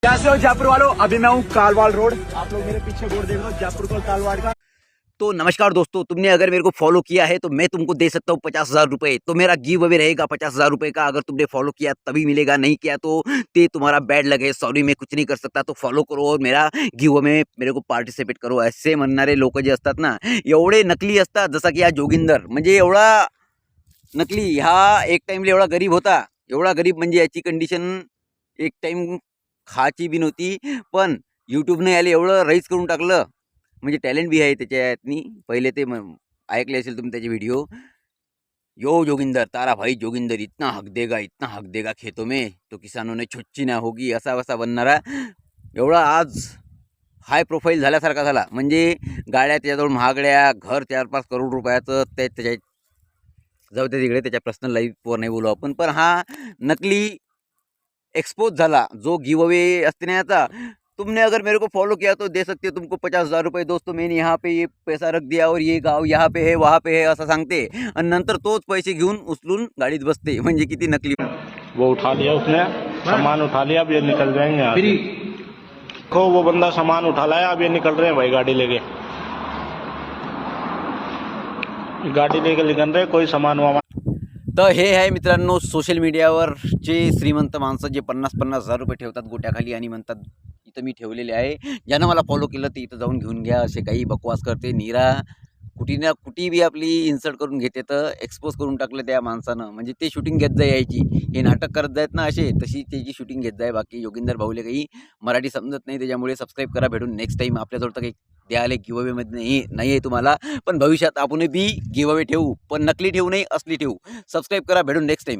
कैसे हो जयपुर वालों। अभी मैं हूँ कालवाड़ रोड, आप लोग मेरे पीछे बोर्ड देख लो जयपुर को कालवाड़ का। तो नमस्कार दोस्तों, तुमने अगर मेरे को फॉलो किया है तो मैं तुमको दे सकता हूँ 50,000 रुपये। तो मेरा गिव अवे रहेगा 50,000 रुपये का। अगर तुमने फॉलो किया तभी मिलेगा, नहीं किया तो ते तुम्हारा बैड लगे। सॉरी, मैं कुछ नहीं कर सकता। तो फॉलो करो और मेरा गिव अवे मेरे को पार्टिसिपेट करो। ऐसे म्हणणारे लोक जे असतात ना, एवढे नकली असतात. जसा की हा जोगिंदर म्हणजे एवढा नकली. हा एक टाइमला एवढा गरीब होता, एवढा गरीब म्हणजे याची कंडिशन एक टाइम खायची बी नव्हती. पण यूट्यूबने याला एवढं रईस करून टाकलं. म्हणजे टॅलेंट भी आहे त्याच्यातनी. पहिले ते ऐकले असेल तुम्ही त्याचे व्हिडिओ. यो जोगिंदर, तारा भाई जोगिंदर इतना हक देगा खेतों में तो किसानों ने छुच्ची ना होगी, असा वसा बनणारा एवढा आज हाय प्रोफाईल झाल्यासारखा झाला. म्हणजे गाड्या त्याच्याजवळ महागड्या, घर 4-5 करोड रुपयाचं. त्याच्या जाऊ दे तिकडे, त्याच्या पर्सनल लाईफवर नाही बोलू आपण. पण हा नकली एक्सपोज झाला. जो गिव अवे असते ना याचा, तुमने अगर मेरे को फॉलो किया तो दे सकते तुमको 50,000 रुपये. दोस्तों मैंने यहाँ पे ये पैसा रख दिया और ये गाव यहाँ पे है वहाँ पे है असं सांगते आणि नंतर तोच पैसे घेऊन उचलून गाडीत बसते. म्हणजे किती नकली. वो उठा लिया उसने, सामान उठा लिया, अब ये निकल जाएंगे यहाँ से। देखो वो बंदा सामान उठा लाया, अब ये निकल रहे हैं भाई गाड़ी लेके। गाड़ी लेके निकल रहे, कोई सामान वामान। तर हे आहे मित्रांनो सोशल मीडियावर जे श्रीमंत माणसं जे 50,000 रुपये ठेवतात गोट्याखाली आणि म्हणतात इथं मी ठेवलेले आहे. ज्यानं मला फॉलो केलं ते इथं जाऊन घेऊन घ्या. असे काही बकवास करते. नीरा कुठी ना कुठी बी आपली इन्सल्ट करून घेते. तर एक्सपोज करून टाकलं त्या माणसानं. म्हणजे ते शूटिंग घेत जाय यायची. हे नाटक करत जायत ना असे, तशी त्याची शूटिंग घेत जाय. बाकी योगिंदर भाऊले काही मराठी समजत नाही. त्याच्यामुळे सबस्क्राईब करा. भेटून नेक्स्ट टाईम. आपल्याजवळ तर काही द्यायला गिव अवेमध्ये नाही आहे तुम्हाला. पण भविष्यात आपण बी गिव अवे ठेवू, पण नकली ठेवू नाही, असली ठेवू. सबस्क्राईब करा. भेटून नेक्स्ट टाईम.